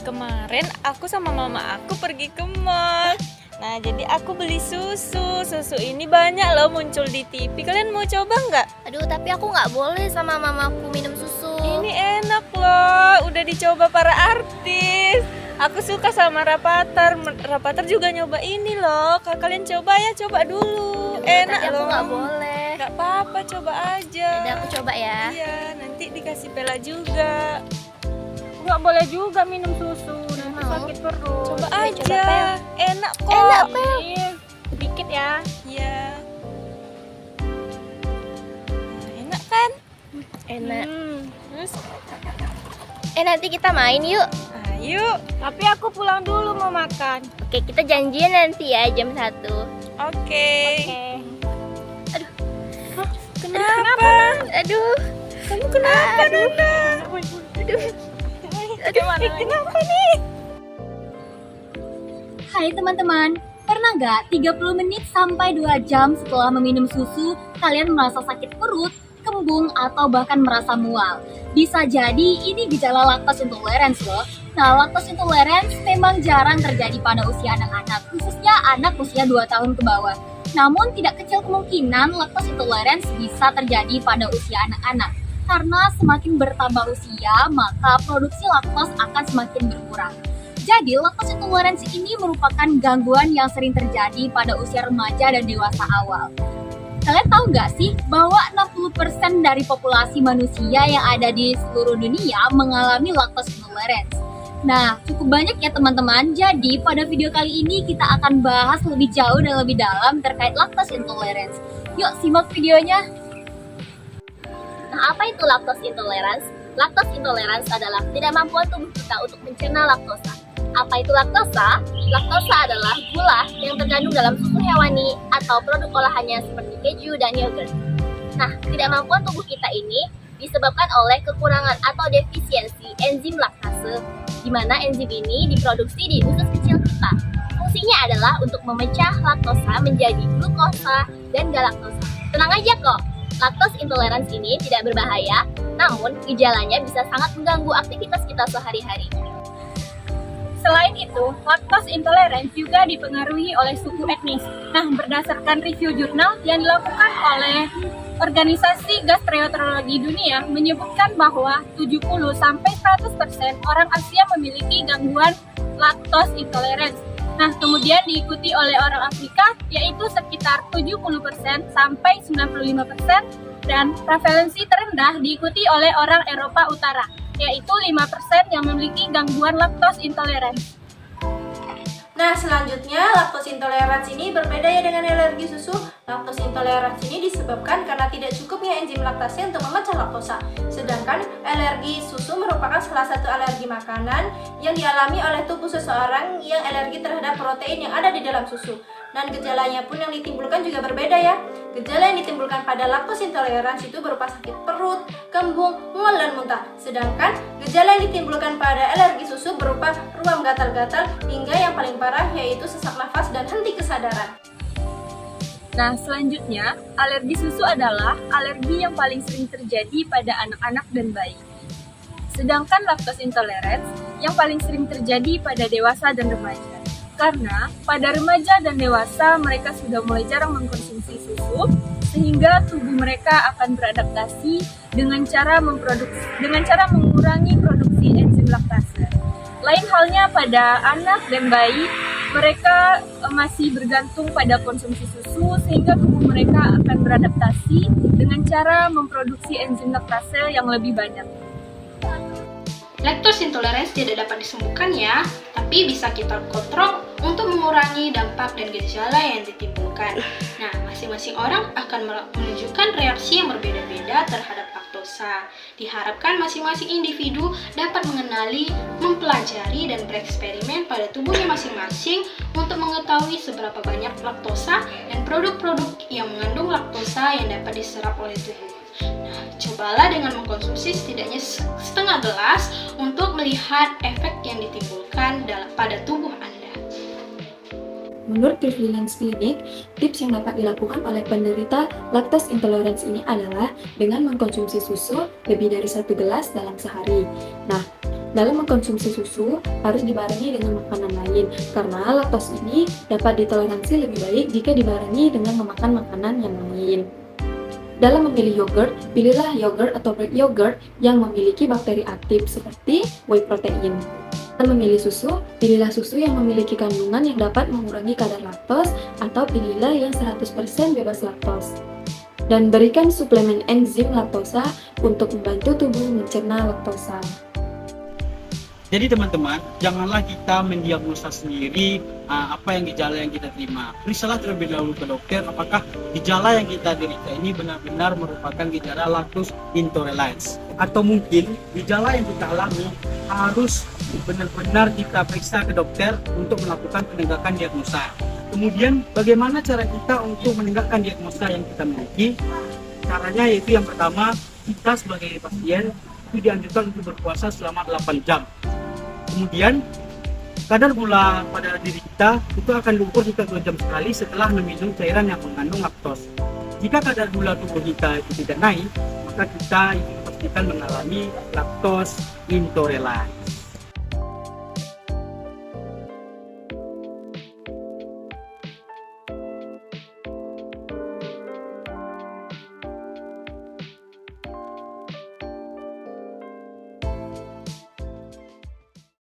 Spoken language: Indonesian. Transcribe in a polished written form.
Kemarin aku sama mama aku pergi ke mall. Nah, jadi aku beli susu. Susu ini banyak loh muncul di TV. Kalian mau coba nggak? Aduh, tapi aku nggak boleh sama mamaku minum susu. Ini enak loh. Udah dicoba para artis. Aku suka sama Rapatar. Rapatar juga nyoba ini loh. Kalian coba ya, coba dulu. Aduh, Enak tapi aku loh. nggak boleh. Nggak apa-apa, coba aja. Udah aku coba ya. Iya, nanti dikasih Pela juga. Nggak boleh juga minum susu, nanti Mau. sakit perut. Coba Coba, aja, Pel. enak kok. Enak, Pel. Iya, sedikit ya. Iya. Nah, enak kan? Enak. Terus, Nanti kita main yuk. ayo. Tapi aku pulang dulu mau makan. Oke, kita janjian nanti ya jam 1. Oke. Aduh. Hah, kenapa? Aduh. Kamu kenapa, Nana? Aduh. Kenapa nih? Hai teman-teman, pernah nggak 30 menit sampai 2 jam setelah meminum susu, kalian merasa sakit perut, kembung, atau bahkan merasa mual? Bisa jadi ini gejala lactose intolerance loh. Nah, lactose intolerance memang jarang terjadi pada usia anak-anak, khususnya anak usia 2 tahun ke bawah. Namun tidak kecil kemungkinan lactose intolerance bisa terjadi pada usia anak-anak. Karena semakin bertambah usia, maka produksi laktos akan semakin berkurang. Jadi, lactose intolerance ini merupakan gangguan yang sering terjadi pada usia remaja dan dewasa awal. Kalian tahu nggak sih bahwa 60% dari populasi manusia yang ada di seluruh dunia mengalami lactose intolerance? Nah, cukup banyak ya teman-teman. Jadi, pada video kali ini kita akan bahas lebih jauh dan lebih dalam terkait lactose intolerance. Yuk, simak videonya. Nah, apa itu lactose intolerance? Lactose intolerance adalah ketidakmampuan tubuh kita untuk mencerna laktosa. Apa itu laktosa? Laktosa adalah gula yang terkandung dalam susu hewani atau produk olahannya seperti keju dan yogurt. Nah, ketidakmampuan tubuh kita ini disebabkan oleh kekurangan atau defisiensi enzim laktase, di mana enzim ini diproduksi di usus kecil kita. Fungsinya adalah untuk memecah laktosa menjadi glukosa dan galaktosa. Tenang aja kok, lactose intolerance ini tidak berbahaya, namun gejalanya bisa sangat mengganggu aktivitas kita sehari-hari. Selain itu, lactose intolerance juga dipengaruhi oleh suku etnis. Nah, berdasarkan review jurnal yang dilakukan oleh Organisasi Gastroenterologi Dunia menyebutkan bahwa 70-100% orang Asia memiliki gangguan lactose intolerance. Nah, kemudian diikuti oleh orang Afrika yaitu sekitar 70% sampai 95%, dan prevalensi terendah diikuti oleh orang Eropa Utara yaitu 5% yang memiliki gangguan lactose intolerance. Nah, selanjutnya laktose intoleransi ini berbeda ya dengan alergi susu. Laktose intoleransi ini disebabkan karena tidak cukupnya enzim laktase untuk memecah laktosa. Sedangkan alergi susu merupakan salah satu alergi makanan yang dialami oleh tubuh seseorang yang alergi terhadap protein yang ada di dalam susu. Dan gejalanya pun yang ditimbulkan juga berbeda ya. Gejala yang ditimbulkan pada laktose intoleransi itu berupa sakit perut, kembung, mual, dan muntah. Sedangkan gejala yang ditimbulkan pada alergi susu berupa ruam gatal-gatal hingga yang paling parah yaitu sesak nafas dan henti kesadaran. Nah, selanjutnya, alergi susu adalah alergi yang paling sering terjadi pada anak-anak dan bayi. Sedangkan lactose intolerance yang paling sering terjadi pada dewasa dan remaja. Karena pada remaja dan dewasa mereka sudah mulai jarang mengkonsumsi susu, sehingga tubuh mereka akan beradaptasi dengan cara mengurangi produksi enzim laktase. Lain halnya pada anak dan bayi, mereka masih bergantung pada konsumsi susu sehingga tubuh mereka akan beradaptasi dengan cara memproduksi enzim laktase yang lebih banyak. Lactose intolerance tidak dapat disembuhkan ya, tapi bisa kita kontrol untuk mengurangi dampak dan gejala yang ditimbulkan. Nah, masing-masing orang akan menunjukkan reaksi yang berbeda-beda terhadap laktosa. Diharapkan masing-masing individu dapat mengenali, mempelajari, dan bereksperimen pada tubuhnya masing-masing untuk mengetahui seberapa banyak laktosa dan produk-produk yang mengandung laktosa yang dapat diserap oleh tubuh. Nah, cobalah dengan mengkonsumsi setidaknya setengah gelas untuk melihat efek yang ditimbulkan pada tubuh Anda. Menurut Prevalence Clinic, tips yang dapat dilakukan oleh penderita lactose intolerance ini adalah dengan mengkonsumsi susu lebih dari 1 gelas dalam sehari. Nah, Dalam mengkonsumsi susu, harus dibarengi dengan makanan lain, karena laktos ini dapat ditoleransi lebih baik jika dibarengi dengan memakan makanan yang lain. Dalam memilih yogurt, pilihlah yogurt atau bread yogurt yang memiliki bakteri aktif seperti whey protein. Dalam memilih susu, pilihlah susu yang memiliki kandungan yang dapat mengurangi kadar laktos atau pilihlah yang 100% bebas laktos. Dan berikan suplemen enzim laktosa untuk membantu tubuh mencerna laktosa. Jadi teman-teman, janganlah kita mendiagnosa sendiri apa yang gejala yang kita terima. Periksalah terlebih dahulu ke dokter apakah gejala yang kita derita ini benar-benar merupakan gejala lactose intolerance. Atau mungkin gejala yang kita alami harus benar-benar kita periksa ke dokter untuk melakukan penegakan diagnosa. Kemudian bagaimana cara kita untuk menegakkan diagnosa yang kita miliki? Caranya yaitu yang pertama, kita sebagai pasien itu dianjurkan untuk berpuasa selama 8 jam. Kemudian kadar gula pada diri kita itu akan diukur setiap 2 jam sekali setelah meminum cairan yang mengandung laktos. Jika kadar gula tubuh kita itu tidak naik, maka kita dipastikan mengalami lactose intolerance.